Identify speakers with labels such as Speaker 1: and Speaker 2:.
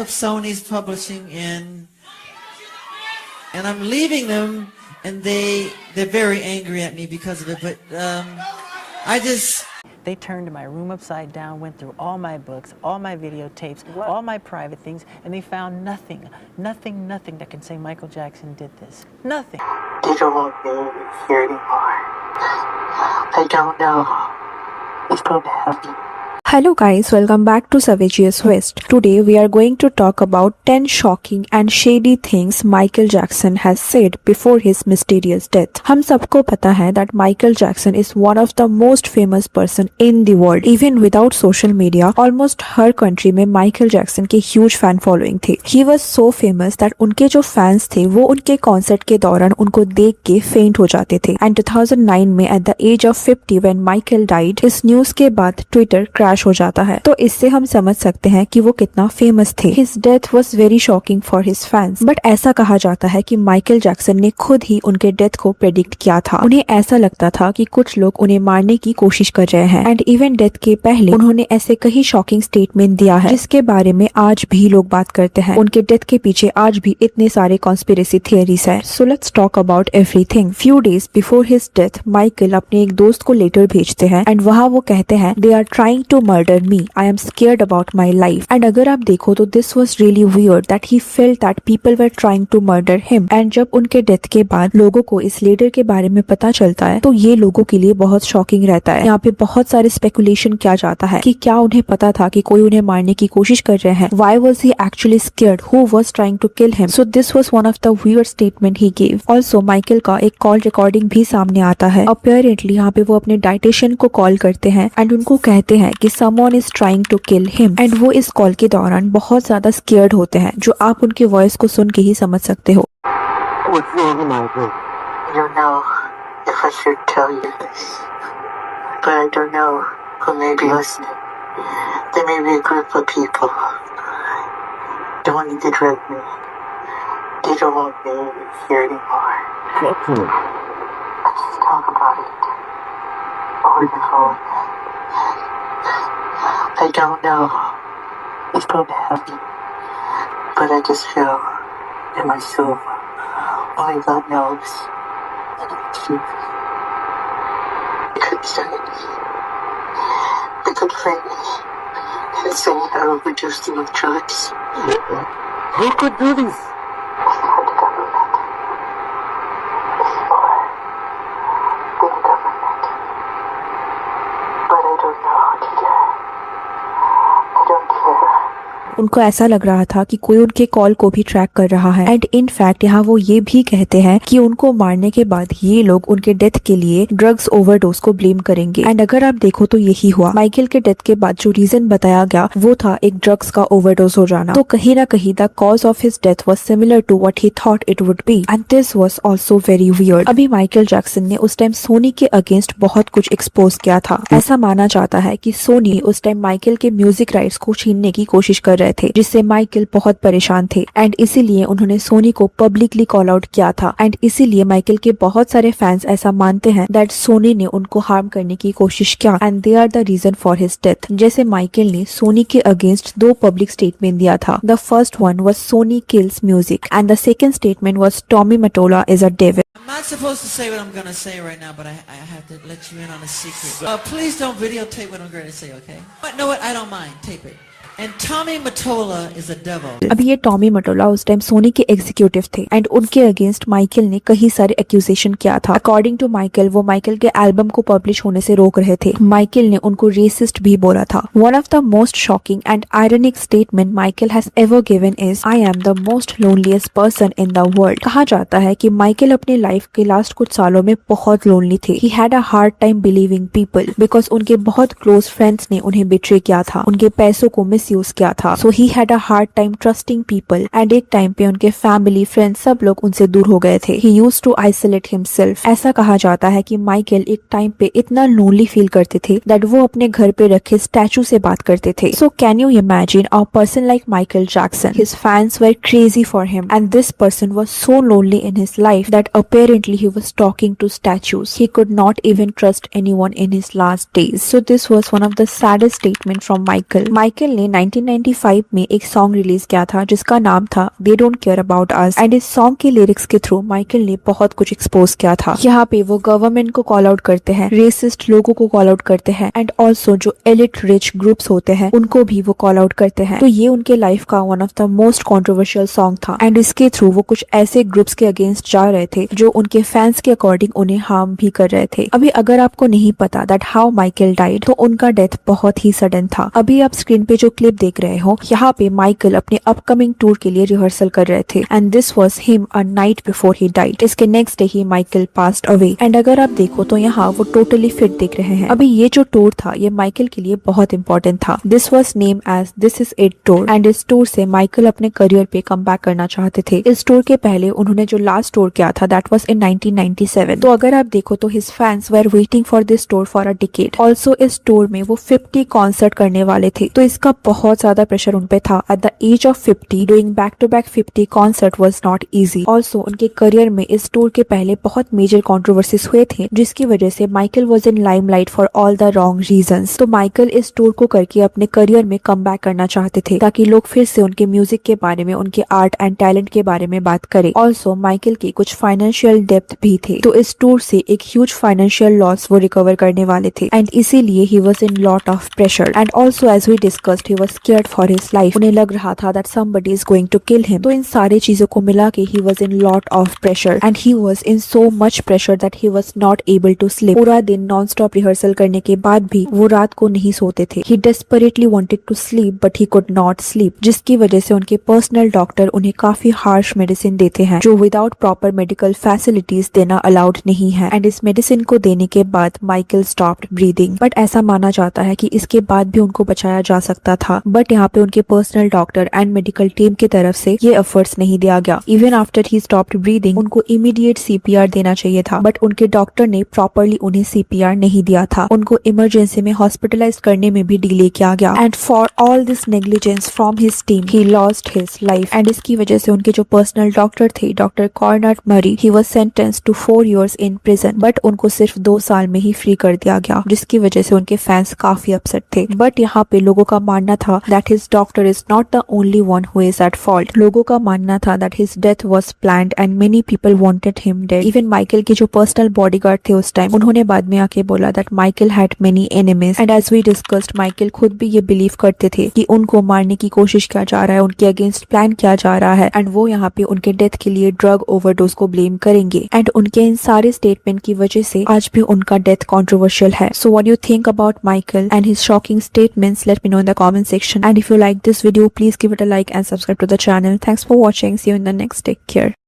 Speaker 1: of Sony's publishing and I'm leaving them, and they're very angry at me because of it. But
Speaker 2: They turned my room upside down, went through all my books, all my videotapes, all my private things, and they found nothing that can say Michael Jackson did this. Nothing.
Speaker 3: They don't want me here anymore. I don't know what's going to happen.
Speaker 4: Hello guys, welcome back to Savageous West. Today we are going to talk about 10 shocking and shady things Michael Jackson has said before his mysterious death. हम सबको पता है that Michael Jackson is one of the most famous person in the world. Even without social media, almost her country में Michael Jackson के huge fan following थे. He was so famous that उनके जो fans थे वो उनके concert के दौरान उनको देख के faint हो जाते थे. And 2009 में at the age of 50 when Michael died, इस news के बाद Twitter crash हो जाता है. तो इससे हम समझ सकते हैं कि वो कितना फेमस थे. His death was very shocking for his fans. But ऐसा कहा जाता है कि माइकल जैक्सन ने खुद ही उनके डेथ को प्रेडिक्ट किया था. उन्हें ऐसा लगता था कि कुछ लोग उन्हें मारने की कोशिश कर रहे हैं. एंड इवन डेथ के पहले उन्होंने ऐसे कई शॉकिंग स्टेटमेंट दिया है जिसके बारे में आज भी लोग बात करते हैं. उनके डेथ के पीछे आज भी इतने सारे कॉन्स्पिरेसी थियरीज है. So let's talk about everything. Few days before his death Michael अपने एक दोस्त को लेटर भेजते हैं एंड वहाँ वो कहते हैं they are trying to murder me. I am scared about my life. And अगर आप देखो तो this was really weird that he felt that people were trying to murder him. And जब उनके डेथ के बाद लोगों को इस लेटर के बारे में पता चलता है तो ये लोगों के लिए बहुत शॉकिंग रहता है. यहाँ पे बहुत सारे स्पेकुलेशन किया जाता है कि क्या उन्हें पता था कि कोई उन्हें मारने की कोशिश कर रहे हैं. Why was he actually scared? Who was trying to kill him? So this was one of the weird statement he gave. Also Michael का एक कॉल रिकॉर्डिंग भी सामने आता है. Apparently यहाँ पे वो अपने डाइटिशियन को कॉल करते हैं एंड उनको कहते हैं कि someone is trying to kill him and वो इस कॉल के दौरान बहुत ज्यादा स्केयर्ड होते हैं जो आप उनके वॉइस को सुन के ही समझ सकते हो.
Speaker 3: What's wrong, Michael? I don't know if I should tell you this, but I don't know who may be listening. There may be a group of people wanting to drug me. They don't want me here anymore. Let's talk about it over the phone. I don't know what's going to happen, but I just feel in my soul, only God knows that I'm truth. I couldn't stand it. I could fight me and say I overdosed on drugs. Who could do this? It's not the government. Or the government. But I don't know what to do. I don't care.
Speaker 4: उनको ऐसा लग रहा था कि कोई उनके call को भी ट्रैक कर रहा है. एंड इन फैक्ट यहाँ वो ये भी कहते हैं कि उनको मारने के बाद ये लोग उनके डेथ के लिए ड्रग्स ओवरडोज को ब्लेम करेंगे. एंड अगर आप देखो तो यही हुआ. माइकल के डेथ के बाद जो रीजन बताया गया वो था एक ड्रग्स का ओवरडोज हो जाना. तो कहीं ना कहीं the cause of his death was similar to what he thought it would be and this was also very weird. अभी माइकल जैक्सन ने उस टाइम सोनी के अगेंस्ट बहुत कुछ एक्सपोज किया था. ऐसा माना जाता है कि सोनी उस टाइम माइकल के म्यूजिक राइट्स को छीनने की कोशिश कर रहे थे जिससे माइकल बहुत परेशान थे एंड इसीलिए उन्होंने सोनी को पब्लिकली कॉल आउट किया था. एंड इसीलिए माइकल के बहुत सारे फैंस ऐसा मानते हैं दैट सोनी ने उनको हार्म करने की कोशिश किया and they are the reason for his death. जैसे माइकल ने सोनी के अगेंस्ट 2 पब्लिक स्टेटमेंट दिया था. The first one was Sony kills music and the second statement was Tommy Mottola is a devil.
Speaker 1: I'm not supposed to say what I'm going to say right now, but I have to let you in on a secret. Please don't videotape what I'm going to say, okay? But know what? I don't mind. Tape it. And Tommy Mottola is a devil.
Speaker 4: अब ये Tommy Matola उस time Soni के executive थे and उनके against Michael ने कई सारे accusation किया था. अकॉर्डिंग टू माइकल वो माइकल के एल्बम को पब्लिश होने से रोक रहे थे. माइकल ने उनको रेसिस्ट भी बोला था. One of the most shocking and ironic statement Michael has ever given is I am the most loneliest person in the world. कहा जाता है कि माइकल अपने लाइफ के लास्ट कुछ सालों में बहुत लोनली थे. ही had a hard time believing people because उनके बहुत क्लोज फ्रेंड्स ने उन्हें बिट्रे किया था. उनके पैसों को मिसयूज किया था. So he had a hard time trusting people and एक टाइम पे उनके फैमिली फ्रेंड्स सब लोग उनसे दूर हो गए थे. He used to isolate himself. ऐसा कहा जाता है कि माइकल एक टाइम पे इतना लोनली फील करते थे दैट वो अपने घर पे रखे स्टैचू से बात करते थे. So can you imagine a person like Michael Jackson? His fans were crazy for him and this person was so lonely in his life that apparently he was talking to statues. He could not even trust anyone in his last days. So this was one of the saddest statement from Michael. Michael ने 1995 में एक song release किया था जिसका नाम था they don't care about us and इस song के लिरिक्स के थ्रू माइकल ने बहुत कुछ एक्सपोज किया था। यहाँ पे वो गवर्नमेंट को कॉल आउट करते हैं, रेसिस्ट लोगों को कॉल आउट करते हैं एंड ऑल्सो जो एलिट रिच ग्रुप्स होते हैं उनको भी वो कॉल आउट करते हैं। तो ये उनके लाइफ का one of the most controversial song था एंड इसके थ्रू वो कुछ ऐसे ग्रुप्स के अगेंस्ट जा रहे थे जो उनके फैंस के अकॉर्डिंग उन्हें हार्म भी कर रहे थे। अभी अगर आपको नहीं पता दैट हाउ माइकल डाइड, तो उनका डेथ बहुत ही सडन था। अभी आप स्क्रीन पे जो क्लिप देख रहे हो, यहाँ पे माइकल अपने अपकमिंग टूर के लिए रिहर्सल कर रहे थे and this was him a night before he died. इसके नेक्स्ट डे ही माइकल पास्ड अवे एंड अगर आप देखो तो यहाँ वो टोटली फिट दिख रहे हैं। अभी ये जो टूर था ये माइकल के लिए बहुत इंपॉर्टेंट था। This was name as this is it tour and इस टूर से माइकल अपने करियर पे कम बैक करना चाहते थे। इस टूर के पहले उन्होंने जो लास्ट टूर किया था दैट वाज इन 1997। तो अगर आप देखो तो his fans were waiting for this tour for a decade. Also इस टूर में वो 50 कॉन्सर्ट करने वाले थे, तो इसका बहुत ज्यादा प्रेशर उन पे था। At the age of 50 doing back to back 50 concert was not easy. Also उनके करियर में इस टूर के पहले बहुत मेजर कॉन्ट्रोवर्सीज हुए थे जिसकी वजह से Michael was in limelight for all the wrong reasons. तो माइकल इस टूर को करके अपने करियर में कम बैक करना चाहते थे ताकि लोग फिर से उनके म्यूजिक के बारे में, उनके आर्ट एंड टैलेंट के बारे में बात करें। ऑल्सो माइकल के कुछ फाइनेंशियल डेप्थ भी थे, तो इस टूर से एक ह्यूज फाइनेंशियल लॉस वो रिकवर करने वाले थे एंड इसीलिए he was in lot of pressure and also as we discussed he was scared for his life. उन्हें लग रहा था that somebody is going to kill him. तो इन सारे चीजों को मिला के he was in lot of pressure and he was in so much pressure that he was not able to sleep. पूरा दिन नॉन स्टॉप रिहर्सल करने के बाद भी वो रात को नहीं सोते थे। He desperately wanted to sleep but he could not sleep, जिसकी वजह से उनके पर्सनल डॉक्टर उन्हें काफी हार्श मेडिसिन देते हैं जो विदाउट प्रॉपर मेडिकल फैसिलिटीज देना अलाउड नहीं है एंड इस मेडिसिन को देने के बाद माइकल स्टॉप्ड ब्रीदिंग। बट ऐसा माना जाता है कि इसके बाद भी उनको बचाया जा सकता था, बट यहाँ पे उनके personal doctor and medical team की तरफ से ये एफर्ट्स नहीं दिया गया। Even after he stopped breathing उनको इमीडिएट सीपीआर देना चाहिए था, बट उनके डॉक्टर ने प्रॉपरली उन्हें सीपीआर नहीं दिया था। उनको इमरजेंसी में हॉस्पिटलाइज करने में भी डिले किया गया and for all this negligence from his team he lost his life and इसकी वजह से उनके जो पर्सनल डॉक्टर थे, doctor Conrad Murray, he was sentenced to 4 years in prison, but उनको सिर्फ 2 साल में ही फ्री कर दिया गया, जिसकी वजह से उनके फैंस काफी अपसेट थे। बट यहाँ पे लोगों का मानना था that his doctor is not the only one who is at fault. लोगों का मानना था that his death was planned and many people wanted him dead. Even Michael के जो पर्सनल बॉडीगार्ड थे उस टाइम, उन्होंने बाद में आके बोला that Michael had many enemies and as we discussed Michael खुद भी ये बिलीव करते थे कि उनको मारने की कोशिश किया जा रहा है, उनके अगेंस्ट प्लान किया जा रहा है एंड वो यहाँ पे उनके डेथ के लिए ड्रग ओवरडोज को ब्लेम करेंगे एंड उनके इन सारे स्टेटमेंट की वजह से आज भी उनका डेथ कंट्रोवर्शियल है। So what you think about Michael and his shocking statements? Let me know in the comment section and if you like this video, please give it a like and subscribe to the channel. Thanks for watching. See you in the next. Take care.